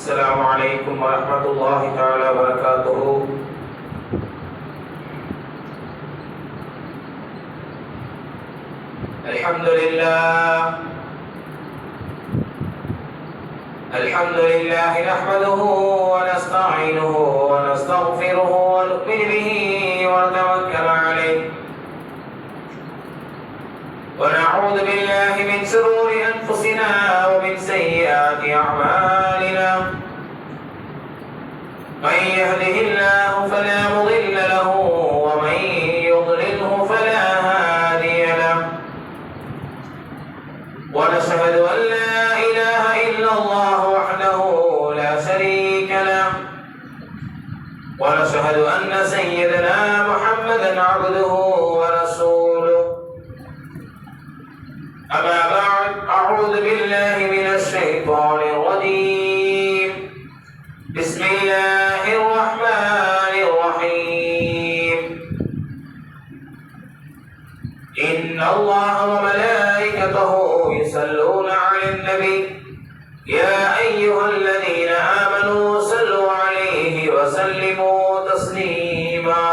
السلام عليكم ورحمة الله تعالى وبركاته. الحمد لله نحمده ونستعينه ونستغفره ونؤمن به ونتوكل عليه ونعوذ بالله من شرور أنفسنا ومن سيئات أعمالنا. من يهده الله فلا مضل له ومن يضلله فلا هادي له. ونشهد أن لا إله إلا الله وحده لا شريك له. ونشهد أن سيدنا محمدا عبده ورسوله. أما بعد، أعوذ بالله من الشيطان الرجيم. بسم الله الرحمن الرحيم. إن الله وملائكته يصلون على النبي يا أيها الذين آمنوا صلوا عليه وسلموا تسليما.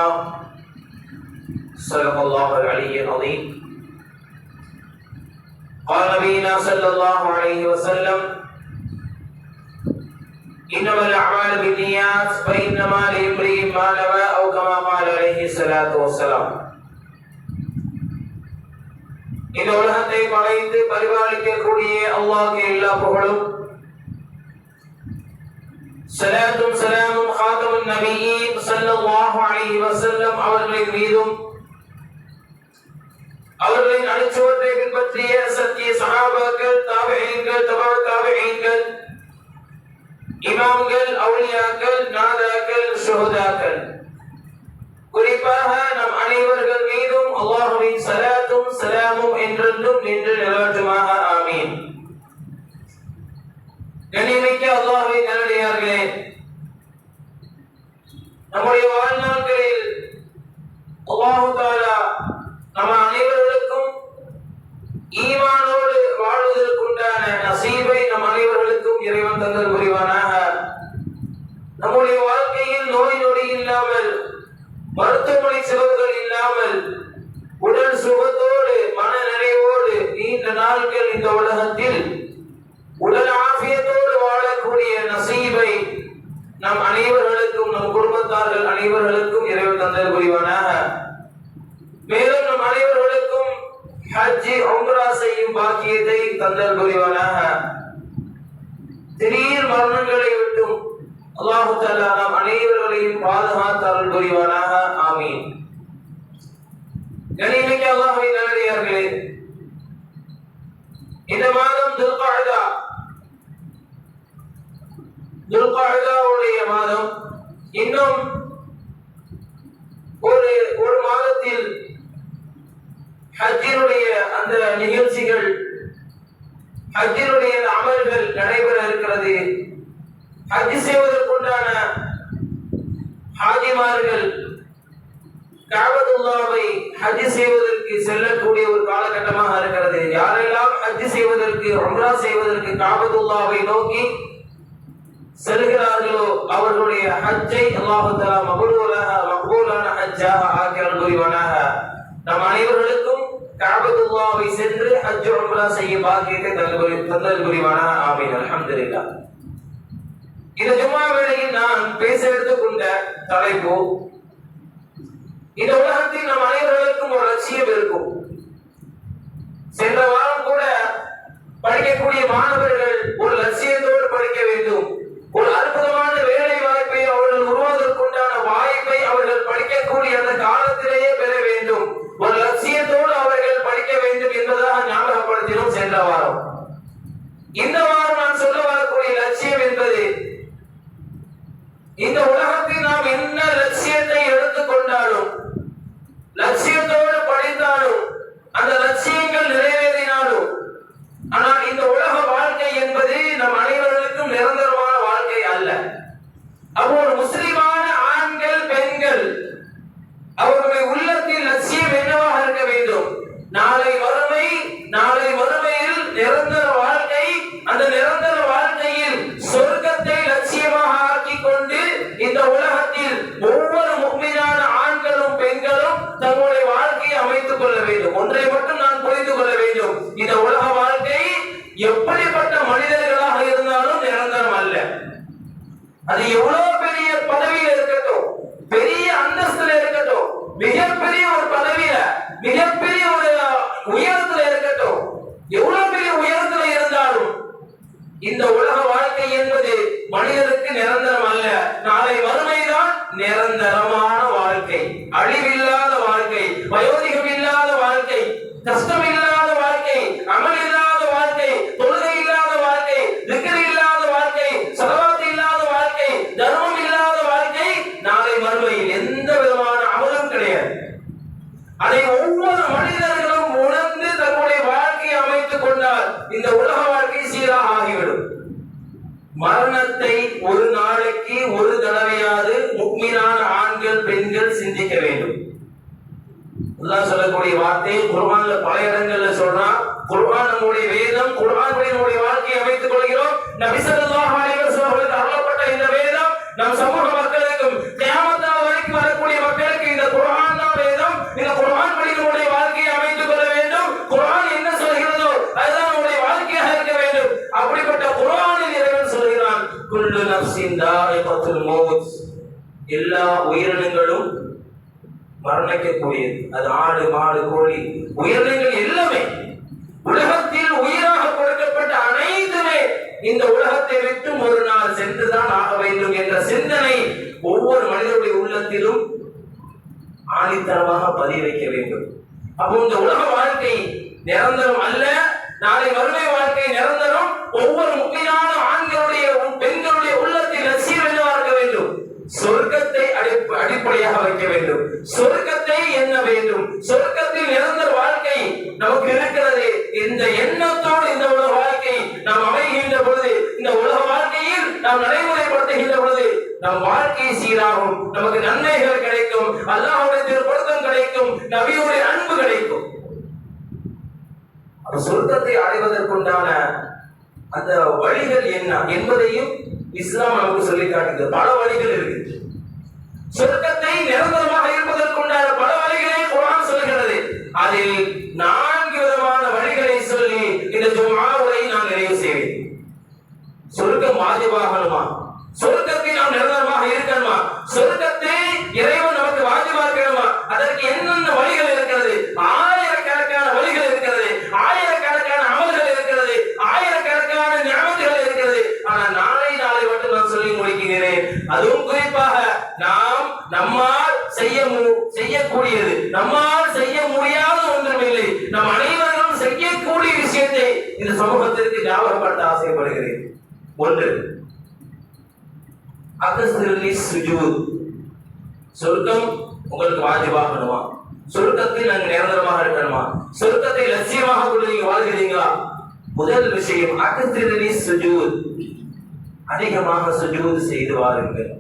صدق الله العلي العظيم. قال نبينا صلى الله عليه وسلم: إنما الأعمال بالنيات فإنما لامرئ ما نوى، أو كما قال عليه الصلاة والسلام. இந்த உலகத்தை படைத்து பரிபாலிக்கக்கூடிய அல்லாஹ்வுக்கு எல்லா புகழும், ஸலாத்தும் ஸலாமும் ஹாதமுன் நபியீன் ஸல்லல்லாஹு அலைஹி வஸல்லம் அவர்களின் மீதும், அவர்களின் அனுச்சுவத்தை பின்பற்றிய சத்திய சஹாபாக்கள், தாபிஈன்கள், தபஅ தாபிஈன்கள், இமாம்கள், அவுலியாக்கள், நாதாக்கள், ஷுஹதாக்கள், குறிப்பாக நம் அனைவர்கள் மீதும் அல்லாஹ்வின் ஸலாத்தும் ஸலாமும் என்றென்றும் நின்று நிலவட்டுமாக. ஆமீன். கண்ணியமிக்க அல்லாஹ்வின் நல்லடியார்களே, நம்முடைய வாழ்நாட்களில் அல்லாஹ் தஆலா நம்ம அனைவர்களுக்கும் ஈமானோடு வாழ்வதற்குண்டான நசீபை நம் அனைவர்களுக்கும் இறைவன் தந்தல் புரிவானாக. நம்முடைய வாழ்க்கையில் நோய் நொடி இல்லாமல், மருத்துவமனை செலவுகள் இல்லாமல், உடல் சுகத்தோடு மன நிறைவோடு நீண்ட நாட்கள் இந்த உலகத்தில் உடல் ஆஃபியத்தோடு வாழக்கூடிய நசீபை நம் அனைவர்களுக்கும், நம் குடும்பத்தார்கள் அனைவர்களுக்கும் இறைவன் தந்தல் புரிவானாக. மேலும் நம் அனைவர்களுக்கும் ஹஜ் உம்ரா செய்யும் பாக்கியத்தை தந்தல் புரிவானாக. திடீர் மரணங்களை விட்டும் அல்லாஹ் தஆலா நம் அனைவர்களையும் பாதுகாத்தல் புரிவானாக. ஆமீன். கண்ணியமிக்க அல்லாஹ்வின் நல்லடியார்களே, இந்த மாதம் துல்காஅதாவுடைய மாதம். இன்னும் ஒரு மாதத்தில் ஹஜ்ஜினுடைய அந்த நிகழ்ச்சிகள், ஹஜ்ஜினுடைய அமல்கள் நடைபெற இருக்கிறது. ஹஜ் செய்வதற்குண்டான ஹாஜிமார்கள் கஅபத்துல்லாஹை ஹஜ் செய்வதற்கு செல்லக்கூடிய ஒரு காலகட்டமாக இருக்கிறது. யாரெல்லாம் ஹஜ் செய்வதற்கு, உம்ரா செய்வதற்கு கஅபத்துல்லாஹை நோக்கி செல்கிறார்களோ அவர்களுடைய ஹஜ்ஜை அல்லாஹ் தஆலா மக்பூலான ஹஜ்ஜாக ஆக்கி அருள் புரிவானாக. நம் அனைவர்களுக்கும் கஅபத்துல்லாஹை சென்று ஹஜ் உம்ரா செய்ய பாக்கியத்தை தந்தல் புரிவானாக. ஆமீன். அல்ஹம்துலில்லாஹ். இந்த ஜும்மா வேளையில் நான் பேச எடுத்துக்கொண்ட தலைப்பு, இந்த உலகத்தில் நம் அனைவர்களுக்கும் ஒரு லட்சியம் இருக்கும். சென்ற வாரம் கூட படிக்கக்கூடிய மாணவர்கள் ஒரு லட்சியத்தோடு படிக்க வேண்டும். ஒரு அற்புதமான வேலை வாய்ப்பை அவர்கள் உருவாவதற்குண்டான வாய்ப்பை அவர்கள் படிக்கக்கூடிய அந்த காலத்திலேயே பெற வேண்டும். ஒரு லட்சியத்தோடு அவர்கள் படிக்க வேண்டும் என்பதாக ஞாபகப்படுத்தினோம் சென்ற வாரம். இந்த வாரம் நான் சொல்ல வரக்கூடிய லட்சியம் என்பது, இந்த உலகத்தில் நாம் என்ன லட்சியத்தை எடுத்துக்கொண்டாலும், லட்சியத்தோடு படித்தாலும், அந்த லட்சியங்கள் நிறைவேறினாலும், ஆனால் இந்த உலக வாழ்க்கை என்பது நம் அனைவர்களுக்கும் நிரந்தரமான வாழ்க்கை அல்ல. அப்போ ஒரு முஸ்லிம் இந்த உலகத்தில் ஒவ்வொரு முஃமினான ஆண்களும் பெண்களும் தங்களுடைய வாழ்க்கையை அமைத்துக் கொள்ள வேண்டும். ஒன்றை மட்டும் நான் புரிந்து கொள்ள வேண்டும், இந்த உலக வாழ்க்கை எப்படிப்பட்ட மனிதர்களாக இருந்தாலும் நிரந்தரம் அல்ல. அது எவ்வளவு பெரிய பதவியில் இருக்கட்டும், பெரிய அந்தஸ்துல இருக்கட்டும், மிகப்பெரிய ஒரு பதவியில, மிகப்பெரிய ஒரு உயரத்துல இருக்கட்டும், எவ்வளவு பெரிய உயரத்துல இருந்தாலும் இந்த உலக வாழ்க்கை என்பது மனிதனுக்கு நிரந்தரம் அல்ல. நாளை வறுமைதான் நிரந்தரமான வாழ்க்கை, அழிவில்லாத வாழ்க்கை, வயோதிகம் இல்லாத வாழ்க்கை, கஷ்டம் இல்லாத வாழ்க்கை, அமல் இல்லாத வாழ்க்கை, தொழுகை இல்லாத வாழ்க்கை, திக்ர் இல்லாத வாழ்க்கை, ஸலவாத் இல்லாத வாழ்க்கை, தர்மம் இல்லாத வாழ்க்கை, நாளை மறுமையில் எந்த விதமான அமலும் கிடையாது. அதை ஒவ்வொரு மனிதர்களும் உணர்ந்து தன்னுடைய வாழ்க்கையை அமைத்துக் கொண்டால் இந்த உலக வாழ்க்கை சீராக ஆகிவிடும். மரணத்தை ஒரு நாளைக்கு ஒரு தடவையாவது முஃமினான ஆண்கள் பெண்கள் சிந்திக்க வேண்டும். அல்லாஹ் சொல்லக்கூடிய வார்த்தை குர்ஆன்ல பல இடங்கள்ல சொல்றான். குர்ஆன் நம்முடைய வேதம், குர்ஆனுடைய நம்முடைய வாழ்க்கையை அமைத்துக் கொள்கிறோம். நபி ஸல்லல்லாஹு அலைஹி வஸல்லம் அவர்களுக்கு அருளப்பட்ட இந்த வேதம் நம் சமூக மக்களுக்கும் கியாமத் நாள் வரைக்கும் வரக்கூடிய மக்களுக்கு இந்த குர்ஆன் தான் வேதம். இந்த குர்ஆன் படி நம்முடைய வாழ்க்கையை அமைத்துக் கொள்ள வேண்டும். குர்ஆன் என்ன சொல்கிறதோ அதுதான் நம்முடைய வாழ்க்கையாக இருக்க வேண்டும். அப்படிப்பட்ட குர்ஆனில் இறைவன் சொல்கிறான், குல்லு நஃப்ஸின் தாயிகத்துல் மௌத், எல்லா உயிரினங்களும் மரணிக்கக்கூடியது. அது ஆடு, மாடு, கோழி, உயிரினங்கள் எல்லாமே உலகத்தில் உயிராக கொடுக்கப்பட்ட அனைத்துமே இந்த உலகத்தை விட்டு ஒரு நாள் சென்றுதான் ஆக வேண்டும் என்ற சிந்தனை ஒவ்வொரு மனிதனுடைய உள்ளத்திலும் ஆணித்தரமாக பதிய வைக்க வேண்டும். அப்போ இந்த உலக வாழ்க்கை நிரந்தரம் அல்ல, நாளை மறுமை வாழ்க்கை நிரந்தரம். ஒவ்வொரு முக்கியமான ஆண்களுடைய பெண்களுடைய உள்ளத்தில் நசீர் என்னவாக இருக்க வேண்டும்? சொர்க்கத்தை அடிப்படையாக வைக்க வேண்டும். சொர்க்கத்தை எண்ண வேண்டும். சொர்க்கத்தில் நிரந்தர வாழ்க்கை நமக்கு இருக்கிறது. இந்த எண்ணத்தோடு இந்த உலக வாழ்க்கை நாம் அமைகின்ற பொழுது, இந்த உலக வாழ்க்கையில் நாம் நடைமுறைப்படுத்துகின்ற பொழுது நம் வாழ்க்கை சீராகும், நமக்கு நன்மைகள் கிடைக்கும், அல்லாஹ்வுடைய திருப்பொருத்தம் கிடைக்கும், நபியுடைய அன்பு கிடைக்கும். சொர்க்கத்தை அடைவதற்குண்டான அந்த வழிகள் என்ன என்பதையும் இஸ்லாம் நமக்கு சொல்லி காட்டுகிறது. பல வழிகள் இருக்கு. சொர்க்கத்தை நிரந்தரமாக இருப்பதற்குண்டான பல வழிகளை குர்ஆன் சொல்கிறது. அதில் 4 விதமான வழிகளை சொல்லி இந்த ஜும்ஆ உரையை நான் நிறைவு செய்வேன். சொர்க்கம் வாஜிபாகணுமா? சொர்க்கத்தை நாம் நிரந்தரமாக இருக்கணுமா? சொர்க்கத்தை இறைவன் நமக்கு வாஜிபாக்கணுமா? அதற்கு என்னென்ன வழிகள் இருக்கிறது? ஆயிரக்கணக்கான வழிகள் இருக்கிறது, ஆயிரக்கணக்கான அமல்கள் இருக்கிறது, ஆயிரக்கணக்கான நியமத்துகள் இருக்கிறது. ஆனால் நாளை மட்டும் நான் சொல்லி முடிக்கிறேன். அதுவும் குறிப்பாக நாம் நம்மால் செய்யக்கூடியது, நம்மால் செய்ய முடியாத ஒன்றுமில்லை, நம் அனைவரும் செய்யக்கூடிய விஷயத்தை இந்த சமூகத்திற்கு ஞாபகப்படுத்த ஆசைப்படுகிறேன். ஒன்று, அக்ஸிருலி சுஜூத். சொர்க்கம் உங்களுக்கு வாஜிபாகணுமா? சொர்க்கத்தில் நாங்கள் நிரந்தரமாக இருக்கணுமா? சொர்க்கத்தை லட்சியமாக கொண்டு நீங்க வாழ்கிறீங்களா? முதல் விஷயம் அக்ஸிருலி சுஜூத், அதிகமாக சுஜூத் செய்து வாருங்கள்.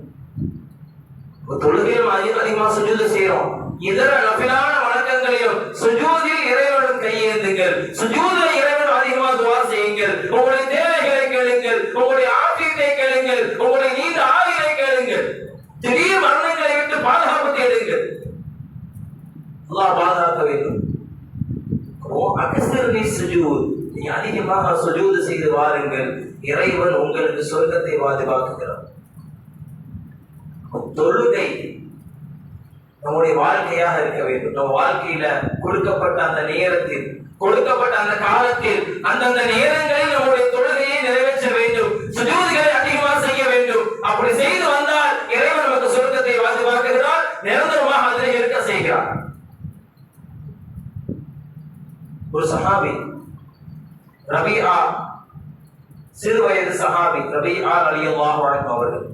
தொழுகையில் அதிகமாக சுஜூத் செய்யறோம். இதர நஃபிலான வணக்கங்களையும் சுஜூதில் இறைவனுடன் கையேந்துங்கள். சுஜூதில் இறைவன் அதிகமாக துஆ செய்யுங்கள். உங்களுடைய தேவைகளை கேளுங்கள், உங்களுடைய ஆஃபியத்தை கேளுங்கள், உங்களுடைய நீண்ட ஆயுளை கேளுங்கள், திடீர் மரணங்களை விட்டு பாதுகாப்பு தேடுங்கள். அல்லாஹ் பாதுகாக்க வேண்டும். அக்ஸிருலி சுஜூத், நீ அதிகமாக சுஜூத் செய்து வாருங்கள், இறைவன் உங்களுக்கு சொர்க்கத்தை வாஜிபாக்குகிறார். தொழுகை நம்முடைய வாழ்க்கையாக இருக்க வேண்டும். நம் வாழ்க்கையில கொடுக்கப்பட்ட அந்த நேரத்தில், கொடுக்கப்பட்ட அந்த காலத்தில், அந்தந்த நேரங்களில் நம்முடைய தொழுகையை நிறைவேற்ற வேண்டும், சுஜூதுகளை அதிகமாக செய்ய வேண்டும். அப்படி செய்து வந்தால் இறைவன் நமக்கு சொர்க்கத்தை வாஜிபாக்குகிறார், நிரந்தரமாக அதில் இருக்க செய்கிறார். ஒரு சஹாபி ரபிஆ, சிறு வயது சஹாபி ரபிஆ ரலியல்லாஹு அன்ஹு அவர்கள்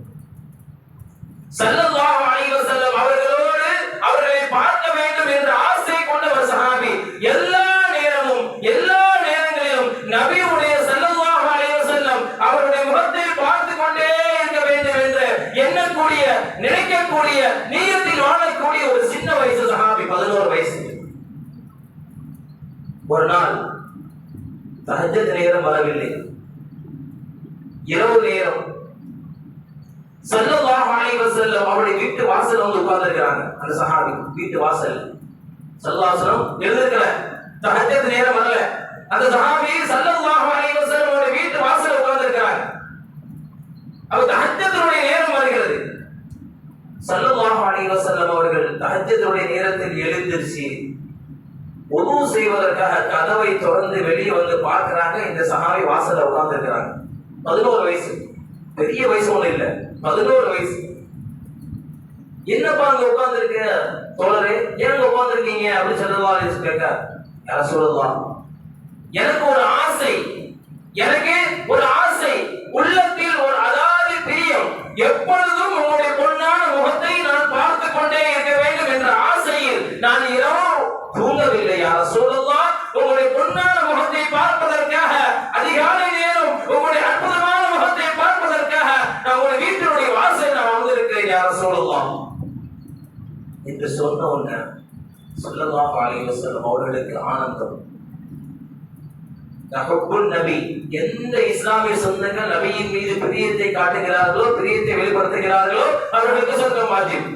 ஸல்லல்லாஹு அலைஹி வஸல்லம் அவர்களோடு அவர்களை பார்க்க வேண்டும் என்ற ஆசை கொண்ட ஒரு சஹாபி. எல்லா நேரமும் எல்லா நேரங்களிலும் நபியுடைய ஸல்லல்லாஹு அலைஹி வஸல்லம் அவருடைய முகத்தை பார்த்து கொண்டே இருக்க வேண்டும் என்று எண்ணக்கூடிய, நினைக்கக்கூடிய, நியத்தில் வாழக்கூடிய ஒரு சின்ன வயசு சஹாபி, 11 வயசு. ஒரு நாள் தஹஜ்ஜத் நேரம் வரவில்லை, இரவு நேரம், ஸல்லல்லாஹு அலைஹி வஸல்லம் அவருடைய வீட்டு வாசல்ல வந்து உட்கார்ந்திருக்காங்க. அந்த சஹாபி வீட்டு வாசல் ஸல்லல்லாஹு அலைஹி வஸல்லம் எழுந்திருக்கிறார். தஹஜ்ஜத் நேரம் வரல. அந்த சஹாபி ஸல்லல்லாஹு அலைஹி வஸல்லம் அவருடைய வீட்டு வாசல்ல உட்கார்ந்திருக்காங்க. அவர் தஹஜ்ஜத்துடைய நேரம் வருகிறது. ஸல்லல்லாஹு அலைஹி வஸல்லம் அவர்கள் தஹஜ்ஜத்துடைய நேரத்தில் எழுந்திருச்சு உது செய்வதற்காக கதவை திறந்து வெளியே வந்து பார்க்கிறாங்க. இந்த சஹாபி வாசல்ல உட்கார்ந்து இருக்கிறாங்க. 11 வயசு, பெரிய வயசு ஒண்ணு இல்ல, 11 வயசு. என்னப்பா அங்க உட்கார்ந்து இருக்க தோழரே, ஏன் உட்கார்ந்து இருக்கீங்க அப்படின்னு ஸல்லல்லாஹு கேட்க, யா ரசூலல்லாஹ் எனக்கு ஒரு ஆசை, எனக்கு ஒரு ஆசை, உள்ளத்தில் ஒரு அலாதி பிரியம், எப்பொழுதும் உங்களுடைய பொன்னான முகத்தை நான் பார்த்து கொண்டே இருக்க வேண்டும் என்ற ஆசையில் நான் இரவு தூங்கவில்லை. யா ரசூலல்லாஹ் உங்களுடைய பொன்னான முகத்தை பார்ப்பதற்காக அதிகாலை நேரம் உங்களுடைய அற்புதமான முகத்தை பார்ப்பதற்காக நான் உங்களுடைய வீட்டினுடைய வாசல் நான் வந்திருக்கிறேன் யா ரசூலல்லாஹ் என்று சொன்ன உடனே ஸல்லல்லாஹு அலைஹி வஸல்லம் அவர்களுக்கு ஆனந்தம். நபி எந்த இஸ்லாமிய சொந்தங்கள் நபியின் மீது பிரியத்தை காட்டுகிறார்களோ, பிரியத்தை வெளிப்படுத்துகிறார்களோ அவர்களுக்கு சொர்க்கம் வாஜிப்.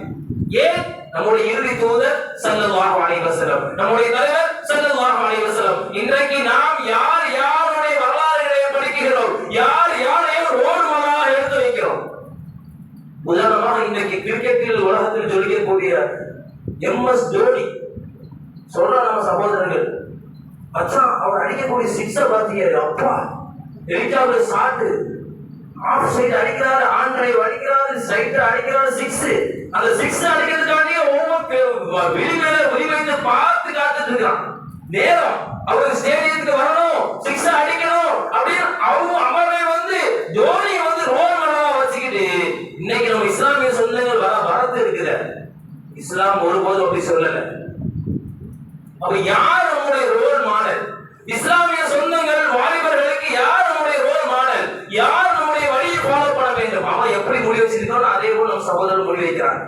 ஏன்? நம்முடைய இறுதி தூதர் ஸல்லல்லாஹு அலைஹி வஸல்லம், நம்முடைய தலைவர் ஸல்லல்லாஹு அலைஹி வஸல்லம். இன்றைக்கு நாம் யார் யாருடைய வரலாறுகளை படிக்கிறோம், யார் யாரையும் ரோல் மாடலாக எடுத்து வைக்கிறோம். உதாரணமாக இன்றைக்கு கிரிக்கெட்டில் உலகத்தில் ஜொலிக்கக்கூடிய எம்எஸ் தோனி சொல்ற நம்ம சகோதரர்கள், மச்சான் அவர் அடிக்கக்கூடிய சிக்ஸர் பாத்தியா, அப்பா எலிட்டாபிள் ஷாட், ஆஃப் சைடு அடிக்கிறாரு, ஆன் டிரைவ் அடிக்கிறாரு, சைடு அடிக்கிறாரு, சிக்ஸ். அந்த சிக்ஸ் அடிக்கிறதுக்காண்டி ஒவ்வொரு வெளியில வெளிவைத்து பார்த்து காத்துட்டு இருக்கான். நேரம் அவர் ஸ்டேடியத்துக்கு வரணும், சிக்ஸ் அடிக்கணும் அப்படின்னு அவங்க அமர்வை வந்து தோனி வந்து ரோல் மாடலா வச்சுக்கிட்டு இன்னைக்கு நம்ம இஸ்லாமிய சொந்தங்கள் வரத்து இருக்கிற இஸ்லாம் ஒருபோதும் அப்படி சொல்லல. அப்ப யார் நம்முடைய ரோல் மாடல்? இஸ்லாமிய சொந்தங்கள் வாலிபர்களுக்கு யார் நம்முடைய ரோல் மாடல்? யார் நம்முடைய வழியை ஃபாலோ பண்ண வேண்டும்? அவன் எப்படி முடிவு வச்சிருக்கானோ அதே போல நம்ம சகோதரர்கள் முடிவு வைக்கிறாங்க.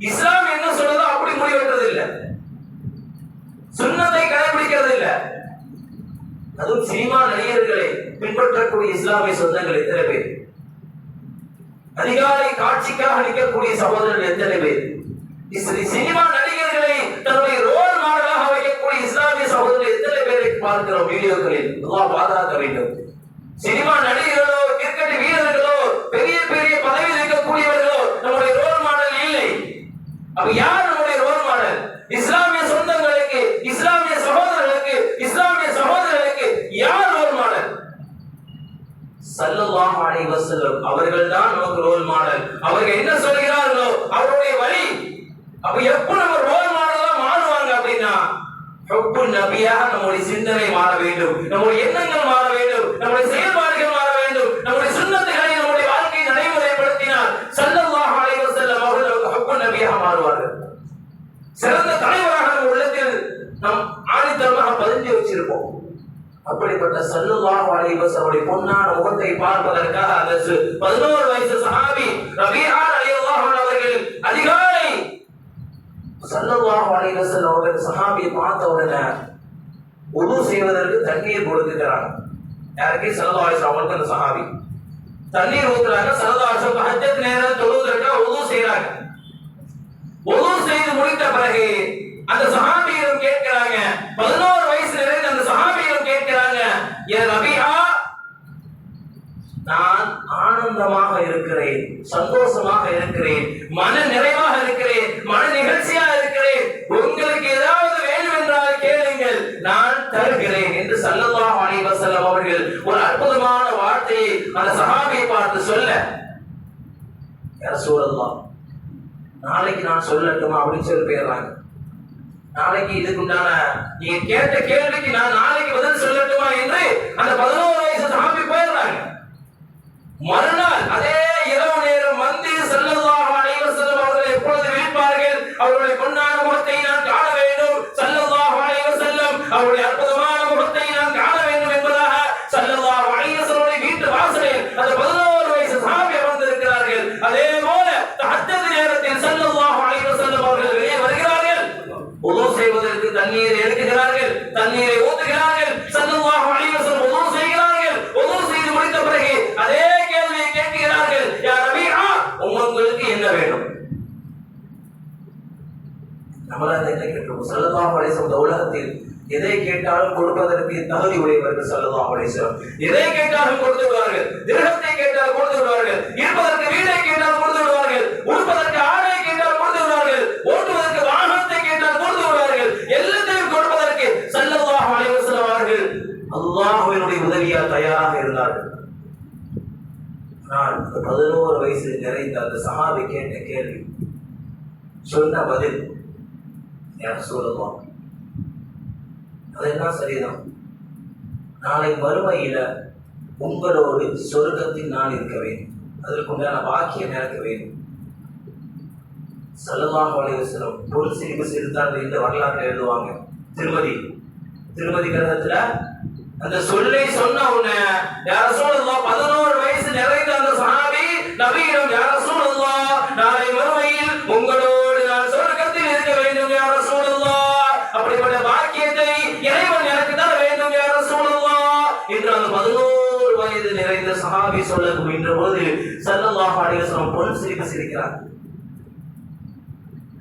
இஸ்லாம் என்ன சொல்றதோ அப்படி முடிவு வைக்கிறது இல்ல, சுன்னத்தை கடைபிடிக்கிறது இல்ல. அதுவும் சினிமா நடிகர்களை பின்பற்றக்கூடிய இஸ்லாமிய சொந்தங்கள் எத்தனை பேர்? அதிகாலை காட்சிக்காக நிற்கக்கூடிய சகோதரர்கள் எத்தனை பேர்? சினிமா நடிகர்களை தன்னுடைய ரோல் மாடலாக வைக்கக்கூடிய இஸ்லாமிய சகோதரர்கள் எத்தனை பேரை பார்க்கிறோம் வீடியோக்களில்? அல்லாஹ் பாதுகாக்க வேண்டும். சினிமா நடிகர்களோ, கிரிக்கெட் வீரர்களோ, பெரிய பெரிய பதவியில் இருக்கக்கூடியவர்களோ நம்முடைய ரோல் மாடல் இல்லை. அப்ப யார் நம்முடைய ரோல் மாடல்? இஸ்லாமிய சொந்தங்களுக்கு, இஸ்லாமிய சகோதரர்களுக்கு, இஸ்லாமிய சகோதரர்களுக்கு யார் ரோல் மாடல்? ஸல்லல்லாஹு அலைஹி வஸல்லம் அவர்கள் தான் நமக்கு ரோல் மாடல். அவர்கள் என்ன சொல்கிறார்களோ அவருடைய வழி. அப்ப எப்ப நம்ம ரோல் மாடலா மாறுவாங்க அப்படின்னா ஹுப்பு நபியாக நம்முடைய சிந்தனை மாற வேண்டும், நம்முடைய எண்ணங்கள் மாற வேண்டும், நம்முடைய செயல்பாடுகள் மாற வேண்டும், நம்முடைய சுன்னத்துகளை நம்முடைய வாழ்க்கையை நடைமுறைப்படுத்தினால் ஸல்லல்லாஹு அலைஹி வஸல்லம் அவர்கள் நமக்கு ஹுப்பு நபியாக மாறுவார்கள். சிறந்த தலைவராக நம்ம உள்ளத்தில் நம் ஆணித்தரமாக பதிஞ்சு வச்சிருப்போம். அப்படிப்பட்ட ஸல்லல்லாஹு அலைஹி வஸல்லம் பொன்னான முகத்தை பார்ப்பதற்காக அந்த 11 வயசு சஹாபி ரபீஆ ரலியல்லாஹு அன்ஹு அவர்கள் அதிகாலை ஸல்லல்லாஹு அலைஹி வஸல்லம் அவர்கள் சஹாபியை பார்த்த உடனே உது செய்வதற்கு தண்ணீர் கொடுக்கிறாங்க. யாருக்கு? ஸல்லல்லாஹு அலைஹி வஸல்லம் அவங்களுக்கு. அந்த சஹாபி தண்ணீர் ஊத்துறாங்க. ஸல்லல்லாஹு அலைஹி வஸல்லம் ஹஜ்ஜத் நேரம் தொழுவதற்காக உது செய்றாங்க. உது செய்து முடித்த பிறகு அந்த சஹாபியிடம் கேட்கிறாங்க, 11 வயசு நிறைந்த அந்த சஹாபியிடம் கேட்கிறாங்க, யா ரபீஆ, நான் ஆனந்தமாக இருக்கிறேன், சந்தோஷமாக இருக்கிறேன், மன நிறைவாக இருக்கிறேன், மன நிகழ்ச்சியாக இருக்கிறேன், உங்களுக்கு ஏதாவது வேண்டும் என்றால் கேளுங்கள், நான் தருகிறேன் என்று ஸல்லல்லாஹு அலைஹி வஸல்லம் அவர்கள் ஒரு அற்புதமான வார்த்தையை அந்த சஹாபியை பார்த்து சொல்ல, யா ரசூலல்லாஹ் நாளைக்கு நான் சொல்லட்டுமா அப்படின்னு சொல்லி போயிடுறாங்க. நாளைக்கு இதுக்குண்டான நீங்க கேட்ட கேள்விக்கு நான் நாளைக்கு பதில் சொல்லட்டுமா என்று அந்த 11 வயசு சஹாபி போயிடுறாங்க. மறுநாள் அதே இரவு நேரம் வந்து ஸல்லல்லாஹு அலைஹி வஸல்லம் அவர்கள் எப்பொழுது விழிப்பார்கள், அவருடைய பொன்னான முகத்தை நான் காண வேண்டும், ஸல்லல்லாஹு அலைஹி வஸல்லம் அவருடைய அற்புதமான முகத்தை நான் காண வேண்டும் என்பதாக ஸல்லல்லாஹு அலைஹி வஸல்லம் வீட்டு வாசலில் அந்த 11 வயசு சஹாபி அமர்ந்திருக்கிறார்கள். அதே போல தஹஜ்ஜத் நேரத்தில் ஸல்லல்லாஹு அலைஹி வஸல்லம் அவர்கள் வெளியே வருகிறார்கள். உது செய்வதற்கு தண்ணீரை எடுக்கிறார்கள், தண்ணீரை ஊற்றுகிறார்கள். ஸல்லல்லாஹு அலைஹி வஸல்லம் உது செய்கிறார்கள். உது செய்து முடித்த பிறகு அதே கேள்வியை கேட்கிறார்கள், யா ரபீஆ, வேண்டும். நம்மளால என்ன கேட்டிருக்கோம்? ஸல்லல்லாஹு அலைஹி வஸல்லம் இந்த உலகத்தில் எதை கேட்டாலும் கொடுப்பதற்கு தகுதி உடையவர்கள் ஸல்லல்லாஹு அலைஹி வஸல்லம். எதை கேட்டாலும் கொடுத்து விடுவார்கள். திருகத்தை கேட்டால் கொடுத்து விடுவார்கள். இருப்பதற்கு வீடை கேட்டால் கொடுத்து விடுவார்கள். உடுப்பதற்கு ஆடை கேட்டால் கொடுத்து விடுவார்கள். ஓட்டுவதற்கு வாகனத்தை கேட்டால் கொடுத்து விடுவார்கள். எல்லாத்தையும் கொடுப்பதற்கு ஸல்லல்லாஹு அலைஹி வஸல்லம் அவர்கள் அல்லாஹ்வினுடைய உதவியால் தயாராக இருந்தார்கள். நான் 11 வயசு நிறைந்த அந்த சஹாபி கேட்ட கேள்வி, சொன்ன பதில், யார் சொல்லலாம், அதெல்லாம் சரிதான். நாளை மறுமையில உங்களோடு சொர்க்கத்தில் நான் இருக்க வேண்டும், அதற்குண்டான பாக்கியம் எனக்கு வேண்டும். ஸல்லல்லாஹு அலைஹி வஸல்லம் பொருள் சிரிப்பு சிரித்தார்கள் என்று வரலாற்றை எழுதுவாங்க. திருமதி கிரகத்துல அந்த சொல்லை சொன்ன உடனே யா ரசூலுல்லாஹ் 11 வயசு நிறைந்த அந்த சஹாபி நபியிடம், யா ரசூலுல்லாஹ் நாளை மறுமையில் உங்களோடு நான் சொர்க்கத்தில் இருக்க வேண்டும் யா ரசூலுல்லாஹ், அப்படிப்பட்ட பாக்கியத்தை இறைவன் எனக்கு தர வேண்டும் யா ரசூலுல்லாஹ் என்று அந்த 11 வயது நிறைந்த சஹாபி சொல்லுகின்ற போது ஸல்லல்லாஹு அலைஹி வஸல்லம் பொன் சிரிப்பு சிரிக்கிறார்.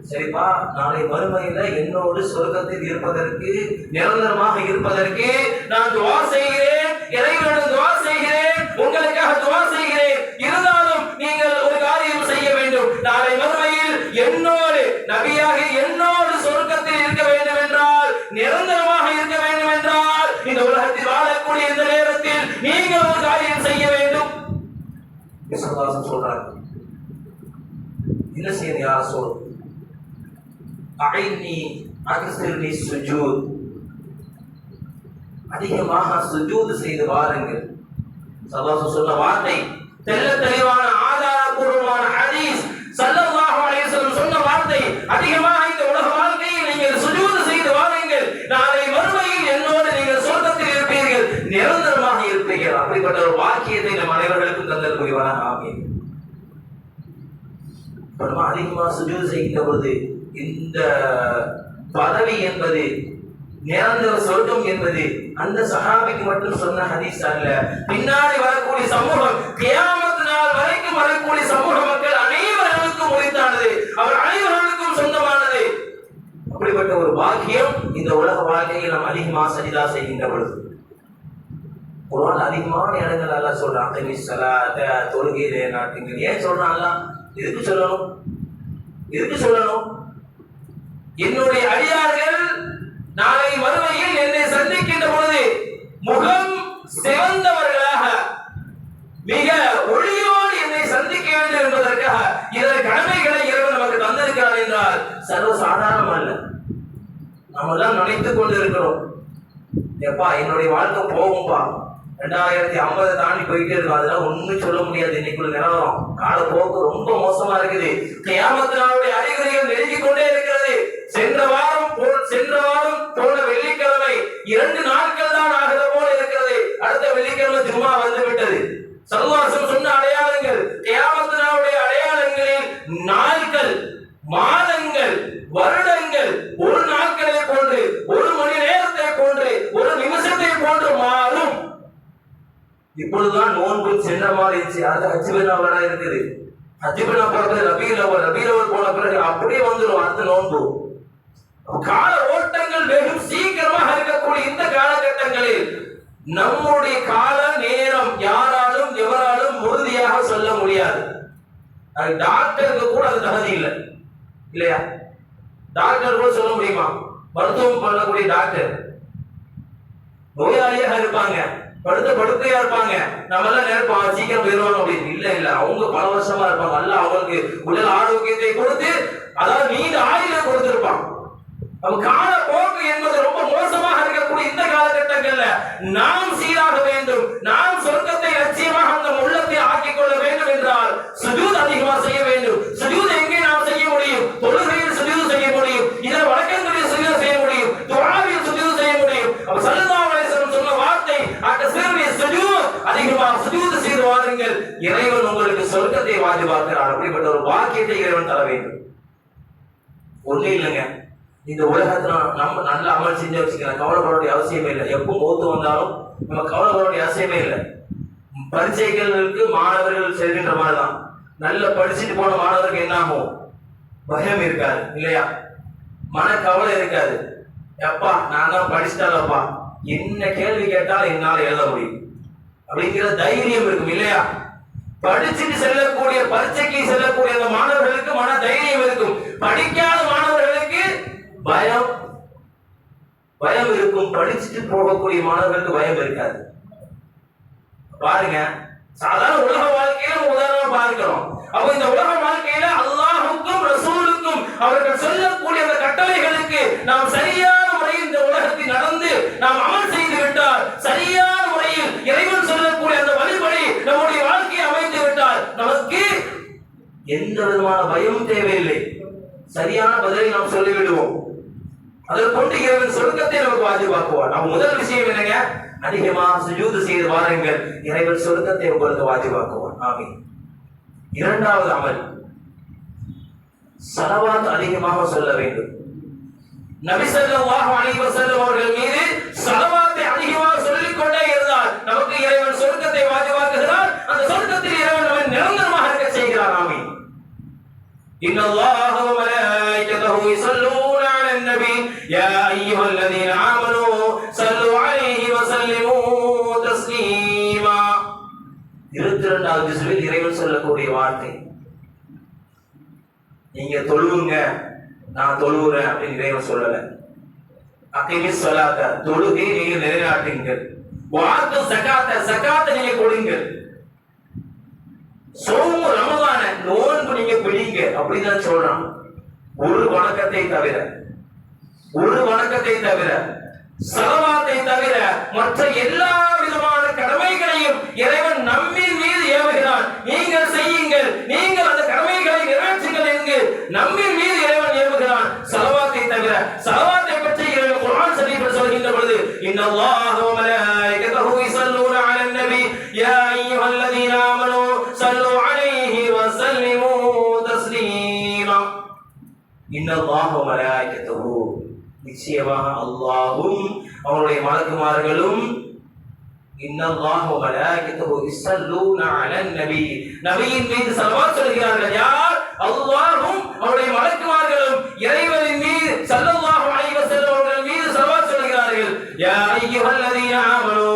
சரிப்பா, நாளை மறுமையில என்னோடு சொர்க்கத்தில் இருப்பதற்கு, நிரந்தரமாக இருப்பதற்கு நான் துஆ செய்கிறேன், இறைவனிடம் துஆ செய்கிறேன், உங்களுக்காக துஆ செய்கிறேன். இருந்தாலும் நீங்கள் ஒரு காரியம் செய்ய வேண்டும். நாளை மறுமையில் என்னோடு நபியாக என்னோடு சொர்க்கத்தில் இருக்க வேண்டும் என்றால், நிரந்தரமாக இருக்க வேண்டும் என்றால், இந்த உலகத்தில் வாழக்கூடிய இந்த நேரத்தில் நீங்கள் ஒரு காரியம் செய்ய வேண்டும். விசுவாசம் சொல்றாங்க. என்ன செய்ய யார் சொல் அகைனி அக்ஸிர்னி சுஜூத், அதிகமாக சுஜூத் செய்து வாருங்கள். ஸல்லல்லாஹு சொன்ன வார்த்தை தெள்ள தெளிவான ஆதாரபூர்வமான ஹதீஸ். ஸல்லல்லாஹு அலைஹி வஸல்லம் சொன்ன வார்த்தை, அதிகமாக இந்த உலக வாழ்க்கையில் நீங்கள் சுஜூத் செய்து வாருங்கள், நாளை மறுமையில் என்னோடு நீங்கள் சொர்க்கத்தில் இருப்பீர்கள், நிரந்தரமாக இருப்பீர்கள். அப்படிப்பட்ட ஒரு வாக்கியத்தை நம் அனைவர்களுக்கும் தந்தல் புரிவானாக. ஆமீன். அதிகமாக சுஜூத் செய்கின்ற பொழுது இந்த பதவி என்பது, நிரந்தர சொர்க்கம் என்பது அந்த சஹாபிக்கு மட்டும் சொன்ன ஹதீஸ் அல்ல. பின்னாடி வரக்கூடிய சமூகம், கியாமத் நாள் வரைக்கும் வரக்கூடிய சமூக மக்கள் அனைவருக்கும் உரித்தானது, அவர் அனைவருக்கும் சொந்தமானது. அப்படிப்பட்ட ஒரு பாக்கியம் இந்த உலக வாழ்க்கையில் நாம் அதிகமாக சஜிதா செய்கின்ற பொழுது. குர்ஆன் அதிகமான இடங்கள் அல்லாஹ் சொல்றான், தொழுகையிலே நாட்டுங்கள். ஏன் சொல்றான் அல்லாஹ்? எதுக்கு சொல்லணும்? என்னுடைய அடியார்கள் நாளை மறுமையில் என்னை சந்திக்கின்ற பொழுது முகம் சிவந்தவர்களாக, மிக ஒளியோடு என்னை சந்திக்க வேண்டும் என்பதற்காக இதன் கடமைகளை இறைவன் நமக்கு தந்திருக்கிறார் என்றால் சர்வசாதாரணம் அல்ல. நம்ம எல்லாம் நினைத்துக் கொண்டு இருக்கிறோம், எப்பா என்னுடைய வாழ்க்கை போகும்பா, 2050 தாண்டி போயிட்டே இருக்கும், அதெல்லாம் ஒண்ணும் சொல்ல முடியாது. இன்னைக்குள்ள நிலவரம், காலப்போக்கு ரொம்ப மோசமா இருக்குது. கியாமத் நாளுடைய அறிகுறிகள் நெருங்கிக் கொண்டே இருக்கிறது. சென்ற வாரம் போன வெள்ளிக்கிழமை 2 நாட்கள் தான் ஆகிற போல இருக்கிறது. அடுத்த வெள்ளிக்கிழமை ஜும்மா வந்து விட்டது. ஸல்லல்லாஹு சொன்ன அடையாளங்கள், கியாமத் நாளுடைய அடையாளங்களில் நாட்கள், மாதங்கள், வருடங்கள் ஒரு நாட்களை போன்று, ஒரு மணி நேரத்தை போன்று, ஒரு நிமிஷத்தை போன்று மாறும். இப்பொழுதுதான் நோன்பு சென்ற மாதிரி இருந்துச்சு. அது ஹஜ்ஜிபனா இருக்குது. ஹஜ்ஜிபனா போறது ரபீல் போன பிறகு அப்படியே வந்துடும் அடுத்த நோன்பு. கால ஓட்டங்கள் வெகு சீக்கிரமாக இருக்கக்கூடிய இந்த காலகட்டங்களில் நம்முடைய கால நேரம் யாராலும் எவராலும் உறுதியாக சொல்ல முடியாது. டாக்டருக்கு கூட அது தகுதி இல்லை, இல்லையா? டாக்டர் கூட சொல்ல முடியுமா? மருத்துவம் பண்ணக்கூடிய டாக்டர் நோயாளியாக இருப்பாங்க, படுக்கையா இருப்பாங்க. நம்ம எல்லாம் நினைப்போம் சீக்கிரம் போயிடுவாங்க அப்படின்னு. இல்ல, அவங்க பல வருஷமா இருப்பாங்க. அல்ல அவங்களுக்கு உடல் ஆரோக்கியத்தை கொடுத்து, அதாவது நீண்ட ஆயுளை கொடுத்திருப்பான். கால போக்கு என்பது ரொம்ப மோசமாக இருக்கக்கூடிய இந்த காலகட்டங்கள்ல நாம் சீராக வேண்டும். நாம் சொர்க்கத்தை லட்சியமாக அந்த உள்ளத்தை ஆக்கிக் கொள்ள வேண்டும் என்றால் சுஜூத் அதிகமாக செய்ய வேண்டும். சுஜூத் எங்கே நாம் செய்ய முடியும்? தொழுகையில் சுஜூத் செய்ய முடியும், இதர வழக்கங்களில் சுஜூத் செய்ய முடியும், துஆவில் சுஜூத் செய்ய முடியும். அப்ப ஸல்லல்லாஹு அலைஹி வஸல்லம் சொன்ன வார்த்தை, அக்ஸிர்னி சுஜூத், அதிகமாக சுஜூத் செய்து வாருங்கள், இறைவன் உங்களுக்கு சொர்க்கத்தை வாஜிபாக்குகிறார். அப்படிப்பட்ட ஒரு வாக்கியத்தை இறைவன் தர வேண்டும். ஒண்ணு இல்லைங்க, இந்த உலகத்துல நம்ம நல்ல அமல் செஞ்சு வச்சுக்கலாம், கவலைப்பட வேண்டிய அவசியமே இல்லை. எப்போ மூத்து வந்தாலும் நம்ம கவலைப்பட வேண்டிய அவசியமே இல்லை. பரீட்சைகளுக்கு மாணவர்கள் செல்கின்ற மாதிரிதான் நல்ல படிச்சுட்டு போன மாணவருக்கு என்ன ஆகும்? பயம் இருக்காது இல்லையா? மனக்கவலை இருக்காது. அப்பா நான் தான் படிச்சுட்டாலப்பா, என்ன கேள்வி கேட்டாலும் என்னால எழுத முடியும் அப்படிங்கிற தைரியம் இருக்கும் இல்லையா? படிச்சுட்டு செல்லக்கூடிய பரீட்சைக்கு செல்லக்கூடிய அந்த மாணவர்களுக்கு மன தைரியம் இருக்கும். படிக்காத மாணவர்களுக்கு பயம் பயம் இருக்கும். படிச்சுட்டு போகக்கூடிய மாணவர்களுக்கு பயம் இருக்காது. பாருங்க, சாதாரண உலக வாழ்க்கையில உதாரணமா பார்க்கிறோம். அப்ப இந்த உலக வாழ்க்கையில அல்லாஹ்வுக்கும் ரசூலுக்கும் அவர்கள் சொல்லக்கூடிய அந்த கட்டளைகளுக்கு நாம் சரியான முறையில் இந்த உலகத்தில் நடந்து நாம் அமல் செய்து விட்டால், சரியான முறையில் இறைவன் சொல்லக்கூடிய அந்த வழிபடி நம்முடைய வாழ்க்கையை அமைத்து விட்டால் நமக்கு எந்த விதமான பயமும் தேவையில்லை. சரியான பதிலை நாம் சொல்லிவிடுவோம். அதை கொண்டு இறைவன் சொர்க்கத்தை நமக்கு வாஜிபாக்குவார். நம்ம முதல் விஷயம் என்னங்க? அதிகமா சுஜூது செய்து வாருங்கள், இறைவன் சொர்க்கத்தை உங்களுக்கு வாஜிபாக்குவார். ஆமீன். இரண்டாவது அமல், ஸலவாத் அதிகமாக சொல்ல வேண்டும். நபி ஸல்லல்லாஹு அலைஹி வஸல்லம் அவர்கள் மீது ஸலவாத்தை அதிகமாக சொல்லிக் கொண்டே இருந்தால் நமக்கு இறைவன் சொர்க்கத்தை வாஜிபாக்குகிறார். அந்த சொர்க்கத்தில் இறைவன் நம்மை நிரந்தரமாக இருக்க செய்கிறார். ஆமீன். இன்னல்லாஹ வ மலாயிகத்தஹு யஸல்லூன அலன் நபி யா அய்யுஹல்லதீன ஆமனூ ஸல்லு அலைஹி வ ஸல்லிமூ தஸ்லீமா. 22வது ஜுஸ்வில் இறைவன் சொல்லக்கூடிய வார்த்தை, நீங்க தொழுவுங்க, நான் தொழுவுறேன் அப்படின்னு இறைவன் சொல்லல. அகிமிஸ் ஸலாத்த, தொழுகை நீங்க நிலைநாட்டுங்கள். வாத்து ஸகாத்த, ஸகாத்தை நீங்க கொடுங்கள். சௌமு ரமதான, நோன்பு நீங்க பிடிங்க அப்படிதான் சொல்றான். ஒரு வணக்கத்தை தவிர, ஒரு வணக்கத்தை தவிர, ஸலவாத்தை தவிர மற்ற எல்லா விதமான கடமைகளையும் இறைவன் நம்மின் மீது ஏவுகிறான். நீங்கள் செய்யுங்கள், நீங்கள் அந்த கடமைகளை நிறைவேற்றுங்கள் என்று நம்மின் மீது இறைவன் ஏவுகிறான். ஸலவாத்தை தவிர. ஸலவாத்தை பற்றி இறைவன் குர்ஆன் ஷரீஃபில் சொல்கின்ற பொழுது, இன்னல்லாஹ வ மலாயிகத்தஹு யஸல்லூன அலன் நபி யா அய்யுஹல்லதீன ஆமனூ ஸல்லு அலைஹி வ ஸல்லிமூ தஸ்லீமா. இன்னல்லாஹ வ மலாயிகத்தஹு, நிச்சயமாக அல்லாஹ்வும் அவருடைய மலக்குமார்களும், இன்னல்லாஹ வ மலாயிகத்தஹு யஸல்லூன அலன் நபி, நபியின் மீது ஸலவாத் சொல்கிறார்கள். யார்? அல்லாஹ்வும் அவருடைய மலக்குமார்களும் இறைவனின் மீது ஸல்லல்லாஹு அலைஹி வஸல்லம் அவர்கள் மீது ஸலவாத் சொல்கிறார்கள். யா அய்யுஹல்லதீன ஆமனூ,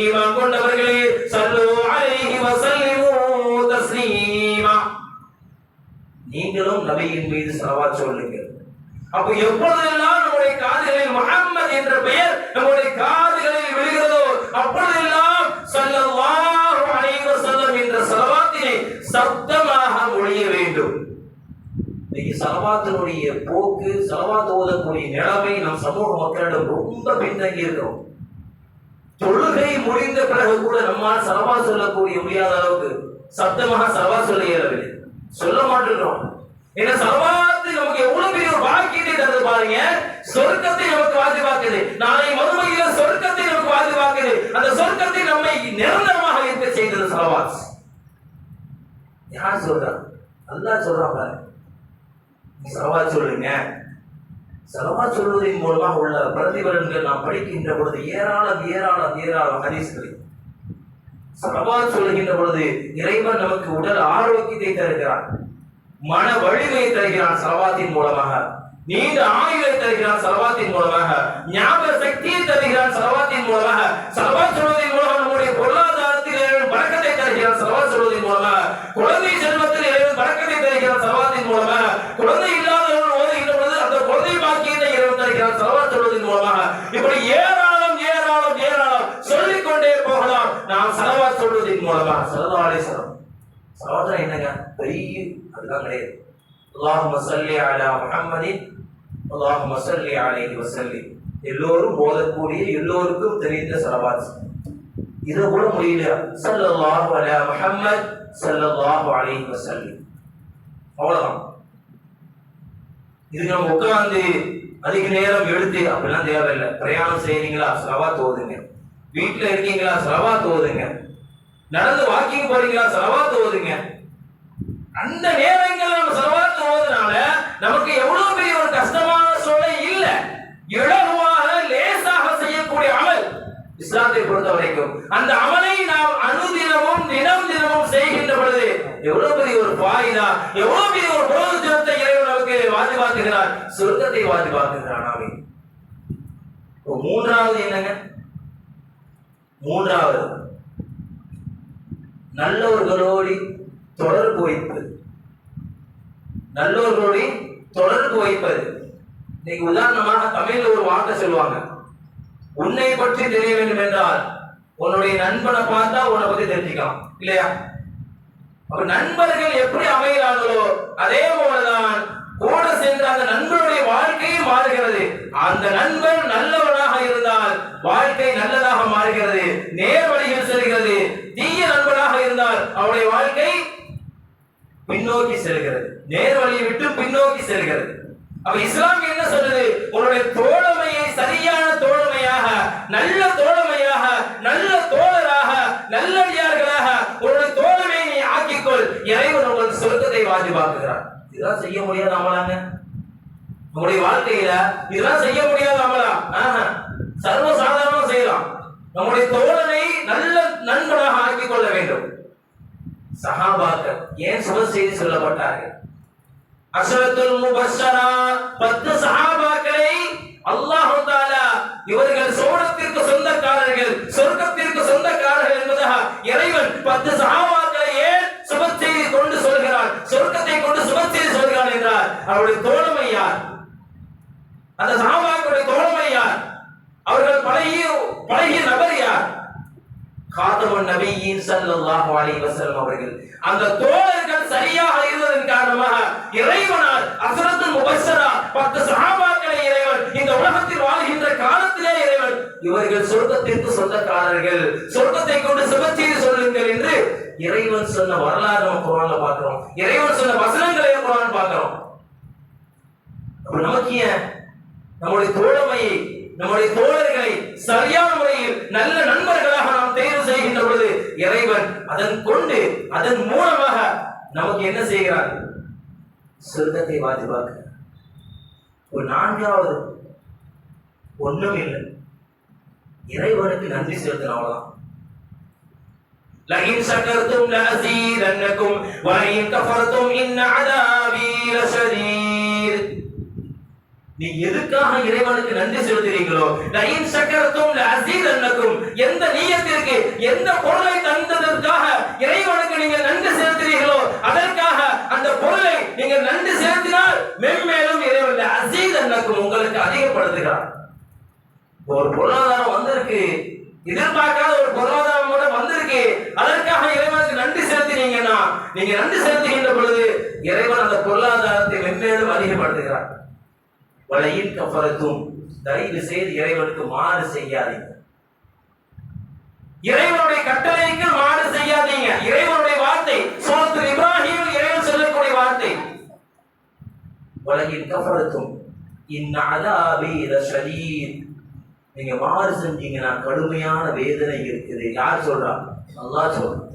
ஈமான் கொண்டவர்களே, ஸல்லு அலைஹி வ ஸல்லிமூ தஸ்லீமா, நீங்களும் நபியின் மீது ஸலவாத் சொல்லுங்கள். அப்ப எப்பொழுதெல்லாம் நம்முடைய காதுகளில் முஹம்மது என்ற பெயர் நம்முடைய காதுகளில் விழுகிறதோ அப்பொழுதெல்லாம் ஸல்லல்லாஹு அலைஹி வஸல்லம் என்ற ஸலவாத்தினை சப்தமாக மொழிய வேண்டும். இந்த ஸலவாத்தினுடைய போக்கு, ஸலவாத் ஓதக்கூடிய நிலைமை நம் சமூக மக்களிடம் ரொம்ப பின்தங்கி இருக்கிறோம். தொழுகை முடிந்த பிறகு கூட நம்மால் ஸலவாத் சொல்லக்கூடிய முடியாத அளவுக்கு சப்தமாக ஸலவாத் சொல்ல இயலவில்லை, சொல்ல மாட்டேங்கிறோம். ஏன்னா ஸலவாத் நமக்கு எவ்வளவு பெரிய ஒரு பாக்கியத்தை தருது பாருங்க. சொர்க்கத்தை நமக்கு வாஜிபாக்குது, நாளை மறுமையில சொர்க்கத்தை நமக்கு வாஜிபாக்குது. அந்த சொர்க்கத்தை நம்மை நிரந்தரமாக இருக்க செய்தது ஸலவாத். யார் சொல்றா? அல்லாஹ் சொல்றான் பாருங்க. ஸலவாத் சொல்லுங்க. ஸலவாத் சொல்வதன் மூலமாக உள்ள பிரதிபலன்கள் நாம் படிக்கின்ற பொழுது ஏராளம் ஹதீஸ்கள். ஸலவாத் சொல்லுகின்ற பொழுது இறைவன் நமக்கு உடல் ஆரோக்கியத்தை தருகிறான், மன வலிமையை தருகிறான் ஸலவாத்தின் மூலமாக, நீண்ட ஆயுளை தருகிறான் ஸலவாத்தின் மூலமாக, ஞாபக சக்தியை தருகிறான் ஸலவாத்தின் மூலமாக. ஸலவாத் சொல்வதன் மூலமாக நம்முடைய பொருளாதாரத்தில் இறைவன் பரக்கத்தை தருகிறான் ஸலவாத் சொல்வதன் மூலமாக, குழந்தை செல்வத்தில் இறைவன் பரக்கத்தை தருகிறான் ஸலவாத்தின் மூலமாக, குழந்தை இல்லாதவர்கள் ஓதுகின்ற பொழுது அந்த குழந்தை பாக்கியத்தை இறைவன் தருகிறான் ஸலவாத் சொல்வதன் மூலமாக. இப்படி ஏராளம் சொல்லிக் கொண்டே போகலாம் நாம் ஸலவாத் சொல்வதன் மூலமாக. ஸல்லல்லாஹு அலைஹி வஸல்லம் ஸலவாத் என்னங்க பெரிய அதுதான் கிடையாது. அல்லாஹும்ம ஸல்லி அலா முஹம்மதின் அல்லாஹும்ம ஸல்லி அலைஹி வஸல்லிம், எல்லோரும் ஓதக்கூடிய எல்லோருக்கும் தெரிந்த ஸலவாத். இத கூட முடியல, ஸல்லல்லாஹு அலா முஹம்மத் ஸல்லல்லாஹு அலைஹி வஸல்லிம், அவ்வளவுதான். இதுக்கு நம்ம உட்கார்ந்து அதிக நேரம் எடுத்து அப்படிலாம் தேவையில்லை. பிரயாணம் செய்றீங்களா ஸலவாத் ஓதுங்க, வீட்டுல இருக்கீங்களா ஸலவாத் ஓதுங்க, நடந்து வாக்கிங் போறீங்களா ஸலவாத் ஓதுங்க. அந்த நேரங்கள்ல நம்ம ஸலவாத் ஓதுனால நமக்கு எவ்வளவு பெரிய ஒரு கஷ்டமான சூழல் இல்ல, இலகுவாக லேசாக செய்யக்கூடிய அமல் இஸ்லாத்தை பொறுத்த வரைக்கும். அந்த அமலை நாம் அனுதினமும் தினமும் செய்கின்ற பொழுது எவ்வளவு பெரிய ஒரு வாஜிபாக்குகிறான், சொர்க்கத்தை வாஜிபாக்குகிறான். ஆமீன். மூன்றாவது என்னங்க? மூன்றாவது நல்லவர்களோடு தொடர்பு வைப்பது. நல்லவர்களோடு தொடர்பு வைப்பது. இன்னைக்கு உதாரணமாக தமிழ்ல ஒரு வார்த்தை சொல்லுவாங்க, உன்னை பற்றி தெரிய வேண்டும் என்றால் உன்னுடைய நண்பனை பார்த்தா உன்னை பத்தி தெரிஞ்சுக்கலாம், இல்லையா? அப்ப நண்பர்கள் எப்படி அமைகிறார்களோ அதே போலதான் கூட சென்ற அந்த நண்பருடைய வாழ்க்கையும் மாறுகிறது. அந்த நண்பன் நல்லவனாக இருந்தால் வாழ்க்கை நல்லதாக மாறுகிறது, நேர் வழியில் செல்கிறது. தீய நண்பனாக இருந்தால் அவருடைய வாழ்க்கை பின்னோக்கி செல்கிறது, நேர் வழியை விட்டு பின்னோக்கி செல்கிறது. அப்ப இஸ்லாம் என்ன சொல்றது? உன்னுடைய தோழமையை சரியான தோழமையாக, நல்ல தோழமையாக, நல்ல தோழராக, நல்லடியார்களாக உன்னுடைய தோழமையை நீ ஆக்கிக்கொள். இறைவன் உங்களுக்கு சொர்க்கத்தை வாஜிபாக்குகிறார். இதெல்லாம் செய்ய முடியாத அமலாங்க நம்முடைய வாழ்க்கையில? இதெல்லாம் செய்ய முடியாத அமலா? சர்வசாதாரணம் செய்யலாம். நம்முடைய தோழனை நல்ல நண்பனாக ஆக்கிக் கொள்ள வேண்டும். சஹாபாக்கள் ஏன் சுப செய்தி சொல்லப்பட்டார்கள்? அஷரத்துல் முபஷ்ஷரா 10 சஹாபாக்களை அல்லாஹ் தஆலா இவர்கள் சோனத்திற்கு சொந்தக்காரர்கள், சொர்க்கத்திற்கு சொந்தக்காரர்கள் என்பதாக இறைவன் 10 சஹாபாக்களை ஏன் சுப செய்தி கொண்டு சொல்கிறார், சொர்க்கத்தை கொண்டு சுப செய்தி சொல்கிறார் என்றால் அவருடைய தோழமை யார்? அந்த சஹாபாக்களுடைய தோழமை யார்? அவர்கள் பழகிய நபர் யார்? காதமுன் நபியின் ஸல்லல்லாஹு அலைஹி வஸல்லம் அவர்கள். அந்த தோழர்கள் சரியாக இருந்ததன் காரணமாக இறைவனால் அஸ்ரத்துல் முபஷ்ஷரா 10 சஹாபாக்களை இறைவன் இந்த உலகத்தில் வாழ்கின்ற காலத்திலே இறைவன் இவர்கள் சொர்க்கத்திற்கு சொந்தக்காரர்கள், சொர்க்கத்தை கொண்டு சுபச்செய்தி சொல்லுங்கள் என்று இறைவன் சொன்ன வரலாறு நம்ம குர்ஆன்ல பார்க்கிறோம். இறைவன் சொன்ன வசனங்களை குர்ஆன் பார்க்கிறோம். நமக்கு ஏன் நம்முடைய தோழமையை, நம்முடைய தோழர்களை சரியான முறையில் நல்ல நண்பர்களாக நாம் தேர்வு செய்கின்ற பொழுது இறைவன் அதன் மூலமாக நமக்கு என்ன செய்கிறார்? சொர்க்கத்தை வாஜிபாக்க. ஒரு நான்காவது ஒண்ணும் இல்லை, இறைவனுக்கு நன்றி செலுத்தணும், அவ்வளவுதான். லஇன் ஷக்கர்தும் லஅஸீதன்னகும் வஇன் கஃபர்தும் இன் அஸாபி லஷதீத். நீ எதுக்காக இறைவனுக்கு நன்றி செலுத்துறீங்களோ, லஇன் ஷக்கர்தும் லஅஸீதன்னகும், எந்த நியத்திற்கு, எந்த பொருளை தந்ததற்காக இறைவனுக்கு நீங்க நன்றி செலுத்துறீங்களோ அதற்காக அந்த பொருளை நீங்க நன்றி செலுத்தினால் மென்மேலும் இறைவன் லஅஸீதன்னகும் உங்களுக்கு அதிகப்படுத்துகிறார். ஒரு பொருளாதாரம் வந்திருக்கு, எதிர்பார்க்காத ஒரு பொருளாதாரம் கூட வந்திருக்கு, அதற்காக இறைவனுக்கு நன்றி செலுத்தினீங்கன்னா நீங்க நன்றி செலுத்துகின்ற பொழுது இறைவன் அந்த பொருளாதாரத்தை மென்மேலும் அதிகப்படுத்துகிறார். வலையில் கஃபரத்தும், தயவு செய்து இறைவனுக்கு மாறு செய்யாதீங்க, இறைவனுடைய கட்டளைக்கு மாறு செய்யாதீங்க. இறைவனுடைய வார்த்தை சூரத்துல் இப்ராஹீம் இறைவன் சொல்லக்கூடிய வார்த்தை, வலையில் கஃபரத்தும் இன் அஸாபி லஷதீத். நீங்க மாறு செஞ்சீங்கன்னா கடுமையான வேதனை இருக்குது. யார் சொல்றா? அல்லாஹ் சொல்றான்.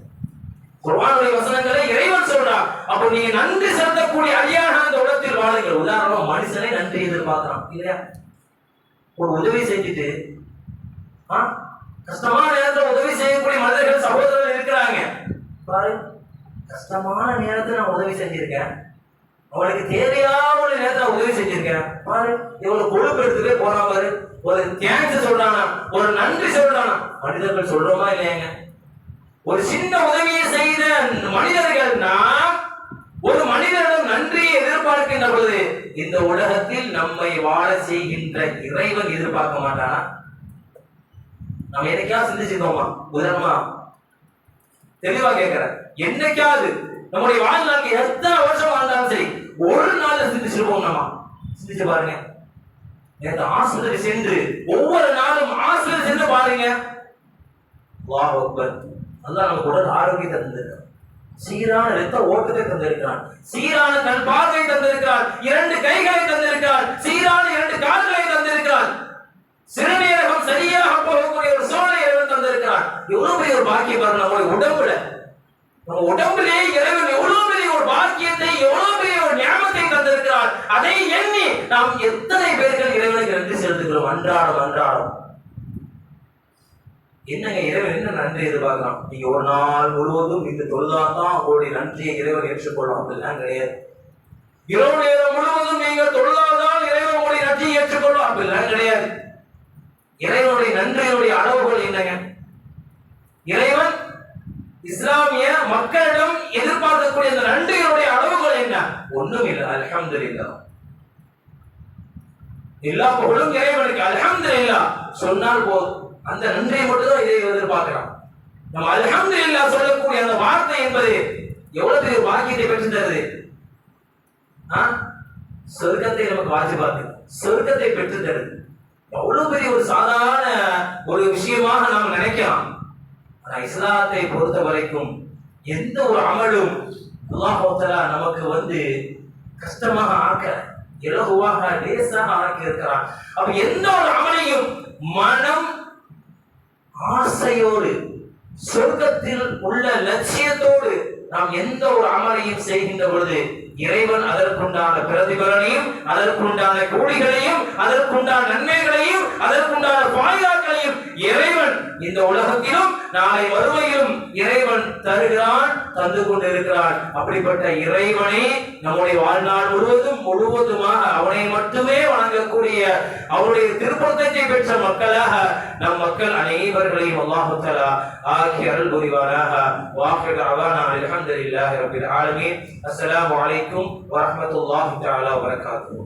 குர்ஆனுடைய வசனங்களை இறைவன் சொல்றான். அப்ப நீங்க நன்றி செலுத்தக்கூடிய அடியாக அந்த உலகத்தில் வாழுங்கள். உதாரணம், மனுஷனே நன்றி எதிர்பார்க்கிறான், இல்லையா? ஒரு உதவி செஞ்சுட்டு கஷ்டமான நேரத்தில் உதவி செய்யக்கூடிய மனிதர்கள், சகோதரர்கள் இருக்கிறாங்க. பாரு, கஷ்டமான நேரத்தில் நான் உதவி செஞ்சிருக்கேன், அவளுக்கு தேவையான நேரத்தில் உதவி செஞ்சிருக்கேன். பாரு, இவ்வளவு கொழுப்பு எடுத்துட்டே போனா பாரு. ஒரு தேங்க்ஸ் சொல்றானா, ஒரு நன்றி சொல்றானா? மனிதர்கள் சொல்றோமா இல்லையாங்க? ஒரு சின்ன உதவியை செய்த மனிதர்கள் நாம் ஒரு மனிதனிடம் நன்றியை எதிர்பார்க்கின்ற பொழுது இந்த உலகத்தில் நம்மை வாழ செய்கின்ற இறைவன் எதிர்பார்க்க மாட்டானா? நம்ம என்னைக்காவது சிந்திச்சிருக்கோமா? உதாரணமா தெளிவா கேட்கிறேன், என்னைக்காவது நம்முடைய வாழ்நாளுக்கு எத்தனை வருஷம் வாழ்ந்தாலும் சரி ஒரு நாள் சிந்திச்சிருப்போம்? நம்ம சிந்திச்சு பாருங்க. நேற்று ஆஸ்பத்திரி சென்று ஒவ்வொரு நாளும் ஆஸ்பத்திரி சென்று பாருங்க. அல்லாஹ் அக்பர். அல்லாஹ் நமக்கு உடல் ஆரோக்கியத்தை தந்திருக்கிறான், சீரான இரத்த ஓட்டத்தை தந்திருக்கிறான், சீரான கண் பார்வை தந்திருக்கிறான், 2 கைகளை தந்திருக்கிறான், சீரான 2 கால்களை தந்திருக்கிறான், சிறுநீரகம் சரியாக போகக்கூடிய ஒரு சூழ்நிலை தந்திருக்கிறான். எவ்வளவு பெரிய ஒரு பாக்கியம் பாருங்க. நம்முடைய உடம்புல, நம்ம உடம்புலேயே இறைவன் எவ்வளவு பெரிய ஒரு பாக்கியத்தை, எவ்வளவு பெரிய ஒரு ஞாபகத்தை தந்திருக்கிறார். அதை எண்ணி நாம் எத்தனை பேர்கள் இறைவனுக்கு நன்றி செலுத்துகிறோம் அன்றாடம். என்னங்க இறைவன் என்ன நன்றி எதிர்பார்க்கலாம்? நீங்க ஒரு நாள் முழுவதும் இந்த தொழுதாதான் உங்களுடைய நன்றியை இறைவன் ஏற்றுக்கொள்ளும், அப்படிலாம் கிடையாது. இரவு நேரம் முழுவதும் நீங்கள் தொழுதா இறைவனுடைய நன்றியினுடைய அளவுகள் என்னங்க? இறைவன் இஸ்லாமிய மக்களிடம் எதிர்பார்க்கக்கூடிய அந்த நன்றியினுடைய அளவுகள் என்ன? ஒண்ணும் இல்லை. அல்ஹம்துலில்லாஹ். எல்லா புகழும் இறைவனுக்கு. அல்ஹம்துலில்லாஹ் சொன்னால் போதும். அந்த நன்றியை மட்டும் தான் இதை எதிர்பார்க்கலாம். நம்ம அல்ஹம்துலில்லாஹ் சொல்லக்கூடிய அந்த வார்த்தை என்பது எவ்வளவு பெரிய பாக்கியத்தை பெற்று தருது. சொர்க்கத்தை நமக்கு வாஜிபாத்து, சொர்க்கத்தை பெற்று தருது. எவ்வளவு பெரிய ஒரு சாதாரண ஒரு விஷயமாக நாம் நினைக்கலாம். ஆனா இஸ்லாத்தை பொறுத்த வரைக்கும் எந்த ஒரு அமலும் அல்லாஹ் தஆலா நமக்கு கஷ்டமாக ஆக்க, இலகுவாக லேசாக ஆக்கி இருக்கிறான். அப்ப எந்த ஒரு அமலையும் மனம் ஆசையோடு, சொர்க்கத்தில் உள்ள லட்சியத்தோடு நாம் எந்த ஒரு அமலையும் செய்கின்ற பொழுது இறைவன் அதற்குண்டான பிரதிபலனையும், அதற்குண்டான கூலிகளையும், அதற்குண்டான நன்மைகளையும், அதற்குண்டான பாதுகாக்களையும் இறைவன் இந்த உலகத்திலும் நாளை மறுமையிலும் இறைவன் தருகிறான், தந்து கொண்டிருக்கிறான். அப்படிப்பட்ட இறைவனை நம்முடைய வாழ்நாள் முழுவதுமாக அவனை மட்டுமே வணங்கக்கூடிய அவருடைய திருப்பத்தை பெற்ற மக்களாக நம் மக்கள் அனைவர்களையும் அல்லாஹ் தஆலா ஆக்கி அருள் புரிவாராக. வாஹிர் அவானா அல்ஹம்துலில்லாஹி ரப்பில் ஆலமீன். அஸ்ஸலாமு அலைக்கும் வரஹ்மத்துல்லாஹி தஆலா வபரகாத்துஹு.